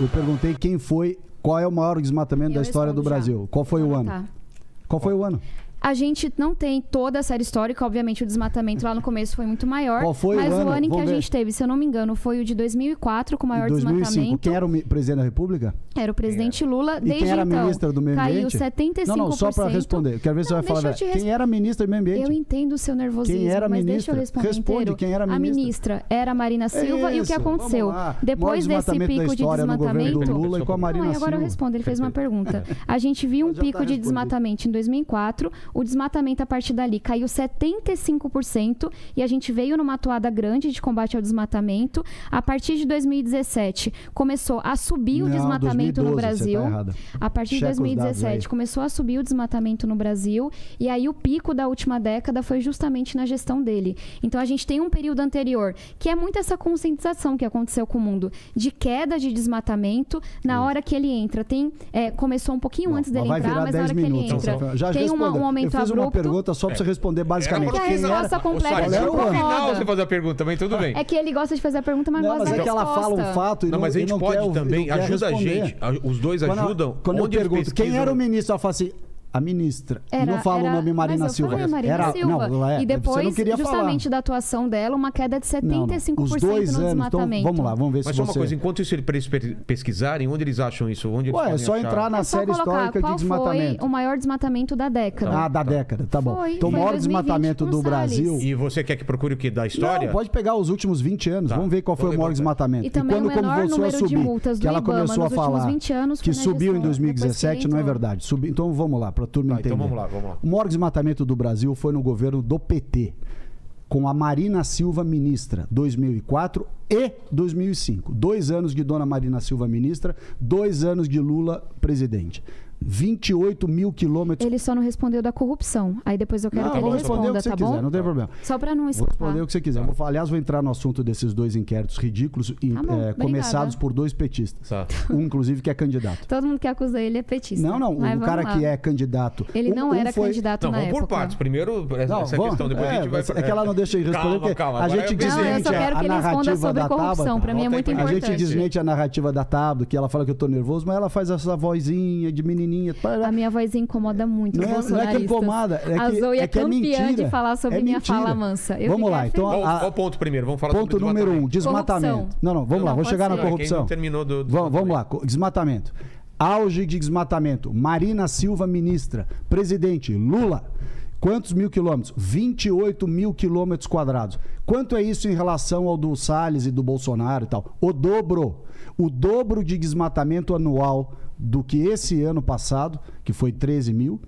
Eu perguntei qual é o maior desmatamento da história do Brasil. Qual foi o ano? Tá. Qual foi o ano? A gente não tem toda a série histórica, obviamente o desmatamento lá no começo foi muito maior. Qual foi mas o ano? O ano em que Vamos a ver. gente teve, se eu não me engano, foi o de 2004, com o maior 2005. desmatamento. Quem era o presidente da República? Era o presidente Lula. E Desde quem era a então, ministra do Meio Ambiente? Caiu 75%. Não, só para responder. Quero ver se você vai falar. Quem era a ministra do Meio Ambiente? Eu entendo o seu nervosismo, Quem era a mas ministra? deixa eu responder Responde, inteiro. quem era a A ministra era a Marina Silva. E o que aconteceu? Depois desse pico de desmatamento... do Lula e com a Marina Silva. Agora eu respondo, ele fez uma pergunta. A gente viu um pico de desmatamento em 2004. O desmatamento, a partir dali, caiu 75% e a gente veio numa atuada grande de combate ao desmatamento. A partir de 2017, começou a subir o desmatamento 2012, no Brasil. você tá errada. A partir de Checa os dados 2017, aí. começou a subir o desmatamento no Brasil e aí o pico da última década foi justamente na gestão dele. Então a gente tem um período anterior, que é muito essa conscientização que aconteceu com o mundo, de queda de desmatamento. Na hora que ele entra, começou um pouquinho antes dele entrar, mas na hora que ele entra, Já tem um aumento Eu fiz uma abrupto. pergunta só para você responder basicamente. Que a resposta completa No incomoda. final você fazer a pergunta, mas tudo bem. É que ele gosta de fazer a pergunta, mas Não, gosta mas da é que ela resposta. fala um fato e Não, mas a gente não pode quer, também, não quer ajuda responder. a gente. Os dois ajudam. Quando eu Onde eles pergunto quem pesquisam- era o ministro, ela fala assim, a ministra. Era, não fala o nome Marina mas eu Silva. falei Marina Era, Silva. Não, E você depois, não queria justamente falar. da atuação dela, uma queda de 75% Os 2 no anos, desmatamento. então vamos lá, vamos ver Mas se só uma você... coisa, enquanto isso eles pesquisarem, onde eles acham isso? Onde eles Ué, é podem só achar? entrar na É só série colocar histórica de qual desmatamento. foi o maior desmatamento da década. Ah, da década, tá bom. Foi, Então o foi maior 2020 desmatamento com do Salles. Brasil... E você quer que procure o quê? Da história? Não, pode pegar os últimos 20 anos. Tá. Vamos ver qual foi Vou o maior levantar. desmatamento. E também quando o menor começou a número de subir, multas do que ela IBAMA começou a nos últimos falar 20 anos que foi na subiu em gestão, 2017, depois que não é entrou. verdade. Então vamos lá, para a turma entender. Então vamos lá. O maior desmatamento do Brasil foi no governo do PT, com a Marina Silva ministra, 2004 e 2005. 2 anos de dona Marina Silva ministra, 2 anos de Lula presidente. 28 mil quilômetros. Ele só não respondeu da corrupção. Aí depois eu quero que ele vou responder o responda, que você tá quiser, bom? não tem problema. Só pra não Vou escapar. responder o que você quiser. Aliás, vou entrar no assunto desses 2 inquéritos ridículos, obrigada. começados por 2 petistas. Tá. Um, inclusive, que é candidato. Todo mundo que acusa ele é petista. Não, Mas o vamos cara lá. que é candidato. Ele não era foi... candidato Não, na vamos época. por partes. Primeiro, Não, essa vamos- questão, depois a gente vai... É que ela não deixa eu responder, Calma. a Agora gente eu Não, eu desmente só quero a que ele responda narrativa sobre da corrupção. Tabata. Pra mim é muito A A importante. gente desmente a narrativa da Tabata, que ela fala que eu tô nervoso, mas ela faz essa vozinha de menininha. A minha vozinha incomoda muito os Não é que bolsonaristas. incomoda, A Zoe é que é campeã mentira. de falar sobre É minha mentira. fala mansa. Eu Vamos fiquei lá, então... feliz. Qual ponto primeiro? Vamos falar Ponto sobre número 1, desmatamento. desmatamento. Não, vamos lá, Não, vamos pode chegar na ser. Quem corrupção. não terminou do Vamos lá, desmatamento. Auge de desmatamento. Marina Silva, ministra. Presidente, Lula. Quantos mil quilômetros? 28 mil quilômetros quadrados. Quanto é isso em relação ao do Salles e do Bolsonaro e tal? O dobro. O dobro de desmatamento anual do que esse ano passado, que foi 13 mil,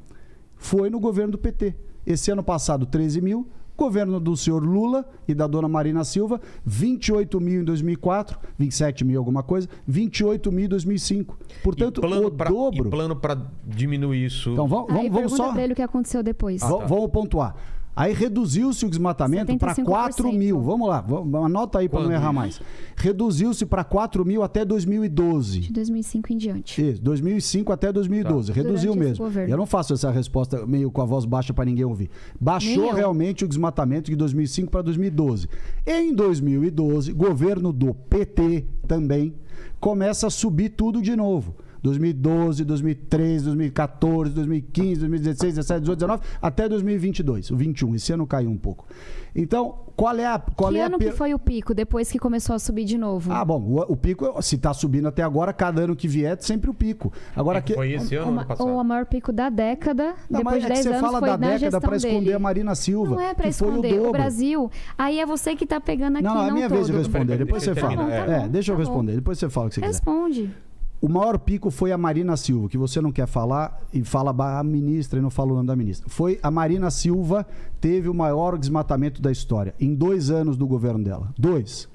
foi no governo do PT. Esse ano passado, 13 mil. Governo do senhor Lula e da dona Marina Silva, 28 mil em 2004, 27 mil alguma coisa, 28 mil em 2005. Portanto, o dobro. E plano para diminuir isso? Então Aí vamos pergunta só. pra ele o que aconteceu depois. Vamos pontuar. Aí reduziu-se o desmatamento para 75%. 4 mil. Vamos lá, anota aí para não errar mais. Reduziu-se para 4 mil até 2012. De 2005 em diante. Isso, 2005 até 2012. Reduziu Durante esse mesmo. governo. Eu não faço essa resposta meio com a voz baixa para ninguém ouvir. Nem Baixou eu. realmente o desmatamento de 2005 para 2012. Em 2012, governo do PT também começa a subir tudo de novo. 2012, 2013, 2014, 2015, 2016, 17, 18, 19, até 2022, o 21. Esse ano caiu um pouco. Então, qual é a... Que ano que foi o pico, depois que começou a subir de novo? Ah, bom, o pico, se está subindo até agora, cada ano que vier, é sempre o pico. Agora, Foi esse ano ou ano passado? Ou o maior pico da década, Não, depois mas de é que 10 você anos, fala foi da na década gestão para esconder dele. a Marina Silva. Não é para que foi esconder. dobro. O Brasil, aí é você que tá pegando aqui, Não, é a não minha vez de todo. responder, depois você Termina, fala. tá bom, Deixa eu tá bom. responder, depois você fala o que você quiser. Responde. O maior pico foi a Marina Silva, que você não quer falar e fala a ministra e não fala o nome da ministra. Foi a Marina Silva, teve o maior desmatamento da história, em 2 anos do governo dela. 2,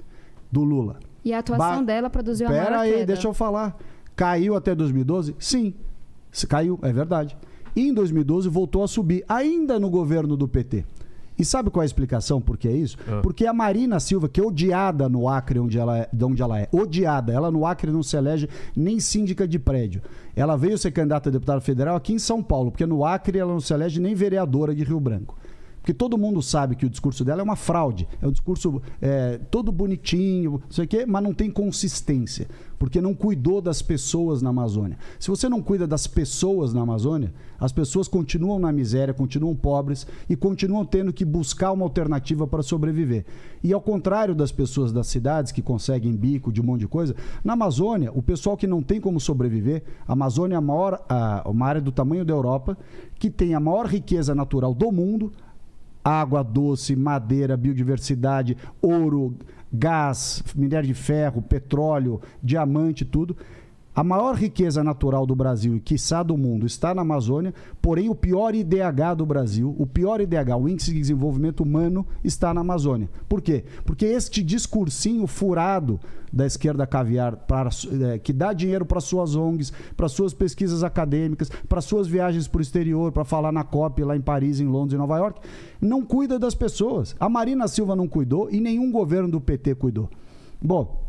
do Lula. E a atuação dela produziu a maior Pera queda. aí, deixa eu falar. Caiu até 2012? Sim, caiu, é verdade. E em 2012 voltou a subir, ainda no governo do PT. E sabe qual é a explicação por que é isso? Porque a Marina Silva, que é odiada no Acre, de onde ela é, odiada, ela no Acre não se elege nem síndica de prédio. Ela veio ser candidata a deputada federal aqui em São Paulo, porque no Acre ela não se elege nem vereadora de Rio Branco. Porque todo mundo sabe que o discurso dela é uma fraude. É um discurso todo bonitinho, não sei o quê, mas não tem consistência. Porque não cuidou das pessoas na Amazônia. Se você não cuida das pessoas na Amazônia, as pessoas continuam na miséria, continuam pobres e continuam tendo que buscar uma alternativa para sobreviver. E ao contrário das pessoas das cidades que conseguem bico de um monte de coisa, na Amazônia, o pessoal que não tem como sobreviver, a Amazônia é uma área do tamanho da Europa, que tem a maior riqueza natural do mundo, água doce, madeira, biodiversidade, ouro, gás, minério de ferro, petróleo, diamante, tudo. A maior riqueza natural do Brasil e, quiçá, do mundo está na Amazônia, porém o pior IDH do Brasil, o pior IDH, o Índice de Desenvolvimento Humano, está na Amazônia. Por quê? Porque este discursinho furado da esquerda caviar, que dá dinheiro para suas ONGs, para suas pesquisas acadêmicas, para suas viagens para o exterior, para falar na COP lá em Paris, em Londres e Nova York, não cuida das pessoas. A Marina Silva não cuidou e nenhum governo do PT cuidou. Bom,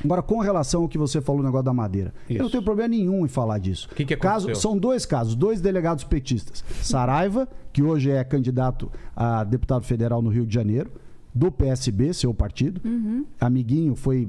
agora, com relação ao que você falou no negócio da madeira, Isso. eu não tenho problema nenhum em falar disso. O que aconteceu? São dois casos, dois delegados petistas. Saraiva, que hoje é candidato a deputado federal no Rio de Janeiro, do PSB, seu partido. Amiguinho, foi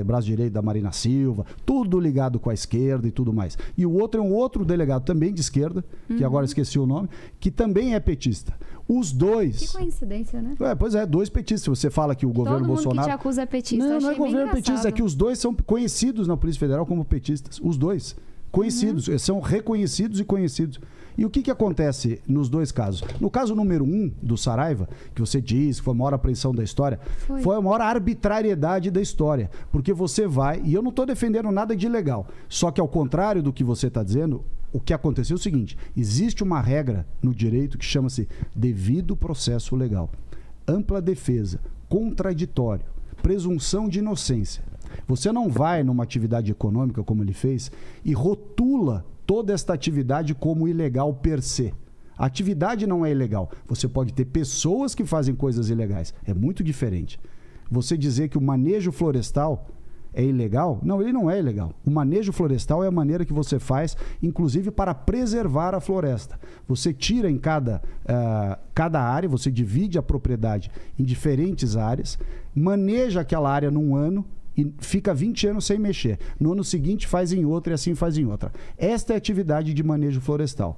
braço direito da Marina Silva, tudo ligado com a esquerda e tudo mais. E o outro é um outro delegado também de esquerda, que agora esqueci o nome, que também é petista. Os dois... Que coincidência, né? Pois é, dois petistas. Você fala que o governo Bolsonaro... Todo mundo que te acusa é petista. Não é governo petista, é que os dois são conhecidos na Polícia Federal como petistas. Os dois. Conhecidos. São reconhecidos e conhecidos. E o que acontece nos dois casos? No caso número 1 do Saraiva, que você diz que foi a maior apreensão da história, foi a maior arbitrariedade da história. Porque você vai... E eu não estou defendendo nada de ilegal. Só que ao contrário do que você está dizendo... O que aconteceu é o seguinte, existe uma regra no direito que chama-se devido processo legal, ampla defesa, contraditório, presunção de inocência. Você não vai numa atividade econômica, como ele fez, e rotula toda esta atividade como ilegal per se. A atividade não é ilegal. Você pode ter pessoas que fazem coisas ilegais. É muito diferente. Você dizer que o manejo florestal... é ilegal? Não, ele não é ilegal. O manejo florestal é a maneira que você faz, inclusive para preservar a floresta. Você tira em cada área, você divide a propriedade em diferentes áreas, maneja aquela área num ano e fica 20 anos sem mexer. No ano seguinte faz em outra e assim faz em outra. Esta é a atividade de manejo florestal.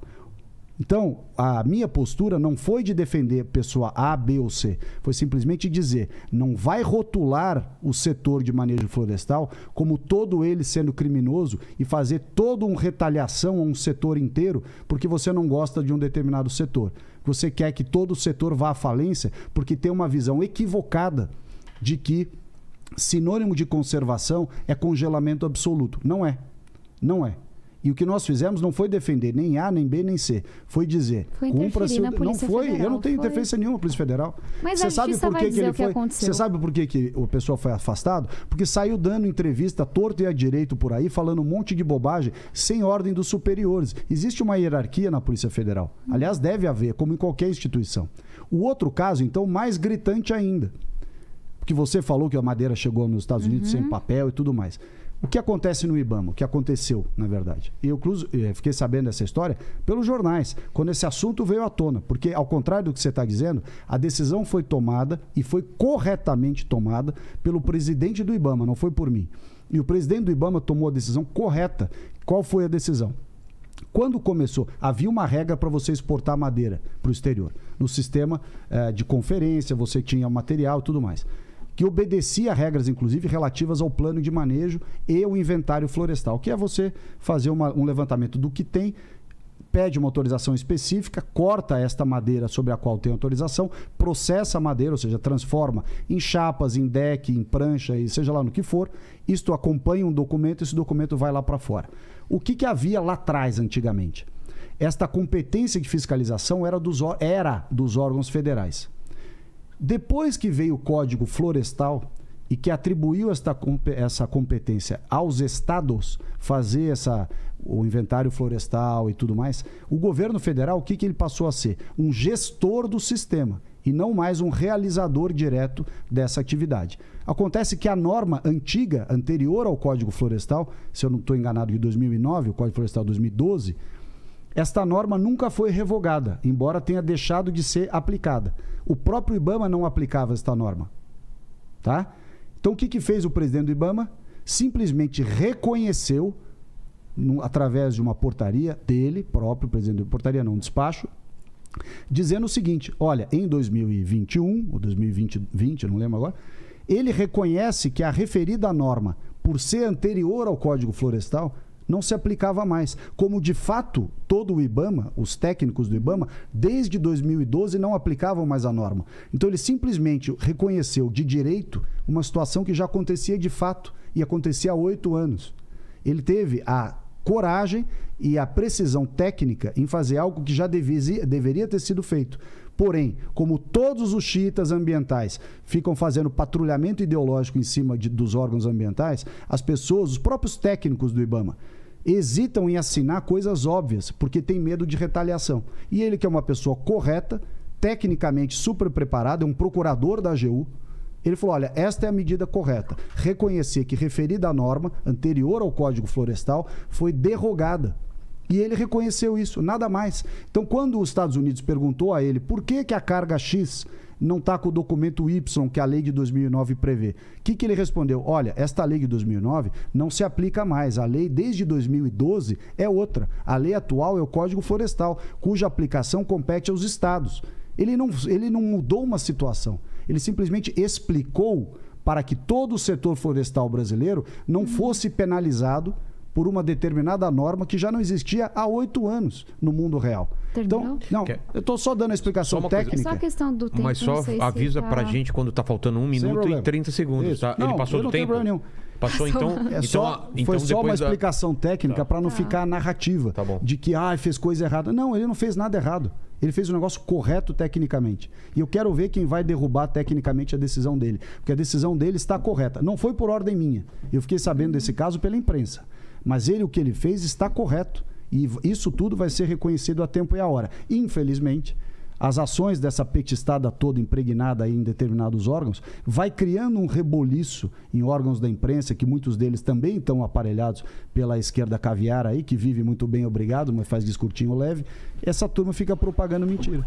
Então, a minha postura não foi de defender pessoa A, B ou C. Foi simplesmente dizer, não vai rotular o setor de manejo florestal como todo ele sendo criminoso e fazer toda uma retaliação a um setor inteiro porque você não gosta de um determinado setor. Você quer que todo o setor vá à falência porque tem uma visão equivocada de que sinônimo de conservação é congelamento absoluto. Não é. Não é. E o que nós fizemos não foi defender nem A, nem B, nem C. Foi dizer... Foi interferir na Polícia Federal. Eu não tenho interferência nenhuma na Polícia Federal. Mas a justiça vai dizer o que aconteceu. Você sabe por que o pessoal foi afastado? Porque saiu dando entrevista torto e a direito por aí, falando um monte de bobagem, sem ordem dos superiores. Existe uma hierarquia na Polícia Federal. Aliás, deve haver, como em qualquer instituição. O outro caso, então, mais gritante ainda. Porque você falou que a madeira chegou nos Estados Unidos sem papel e tudo mais. O que acontece no IBAMA? O que aconteceu, na verdade? E eu fiquei sabendo dessa história pelos jornais, quando esse assunto veio à tona. Porque, ao contrário do que você está dizendo, a decisão foi tomada e foi corretamente tomada pelo presidente do IBAMA, não foi por mim. E o presidente do IBAMA tomou a decisão correta. Qual foi a decisão? Quando começou, havia uma regra para você exportar madeira para o exterior. No sistema de conferência, você tinha material e tudo mais. Que obedecia a regras, inclusive, relativas ao plano de manejo e o inventário florestal, que é você fazer um levantamento do que tem, pede uma autorização específica, corta esta madeira sobre a qual tem autorização, processa a madeira, ou seja, transforma em chapas, em deck, em prancha, e seja lá no que for. Isto acompanha um documento, esse documento vai lá para fora. O que havia lá atrás, antigamente? Esta competência de fiscalização era dos órgãos federais. Depois que veio o Código Florestal e que atribuiu essa competência aos estados fazer o inventário florestal e tudo mais, o governo federal, o que ele passou a ser? Um gestor do sistema e não mais um realizador direto dessa atividade. Acontece que a norma antiga, anterior ao Código Florestal, se eu não estou enganado, de 2009, o Código Florestal 2012, Esta norma nunca foi revogada, embora tenha deixado de ser aplicada. O próprio IBAMA não aplicava esta norma. Tá? Então, o que fez o presidente do IBAMA? Simplesmente reconheceu, através de uma portaria dele próprio, presidente da portaria, não, um despacho, dizendo o seguinte: olha, em 2021, ou 2020, eu não lembro agora, ele reconhece que a referida norma, por ser anterior ao Código Florestal, não se aplicava mais. Como, de fato, todo o IBAMA, os técnicos do IBAMA, desde 2012 não aplicavam mais a norma. Então, ele simplesmente reconheceu de direito uma situação que já acontecia de fato e acontecia há 8 anos. Ele teve a coragem e a precisão técnica em fazer algo que já deveria ter sido feito. Porém, como todos os xiitas ambientais ficam fazendo patrulhamento ideológico em cima dos órgãos ambientais, as pessoas, os próprios técnicos do IBAMA, hesitam em assinar coisas óbvias, porque tem medo de retaliação. E ele, que é uma pessoa correta, tecnicamente super preparado, é um procurador da AGU, ele falou: olha, esta é a medida correta. Reconhecer que referida à norma anterior ao Código Florestal foi derrogada. E ele reconheceu isso, nada mais. Então, quando os Estados Unidos perguntou a ele por que a carga X não está com o documento Y que a lei de 2009 prevê, o que ele respondeu? Olha, esta lei de 2009 não se aplica mais. A lei desde 2012 é outra. A lei atual é o Código Florestal, cuja aplicação compete aos estados. Ele não mudou uma situação. Ele simplesmente explicou para que todo o setor florestal brasileiro não fosse penalizado por uma determinada norma que já não existia há 8 anos no mundo real. Terminou? Então, não, eu estou só dando a explicação técnica. É só a questão do tempo. Mas só avisa pra gente quando está faltando 1 minuto e 30 segundos. Tá? Não, ele passou do não tempo? Tem problema nenhum. Passou então? Foi só uma explicação técnica para não ficar a narrativa de que fez coisa errada. Não, ele não fez nada errado. Ele fez um negócio correto tecnicamente. E eu quero ver quem vai derrubar tecnicamente a decisão dele. Porque a decisão dele está correta. Não foi por ordem minha. Eu fiquei sabendo desse caso pela imprensa. Mas o que ele fez está correto. E isso tudo vai ser reconhecido a tempo e a hora. Infelizmente, as ações dessa petistada toda impregnada aí em determinados órgãos vai criando um reboliço em órgãos da imprensa, que muitos deles também estão aparelhados pela esquerda caviar aí, que vive muito bem, obrigado, mas faz discursinho leve. Essa turma fica propagando mentira.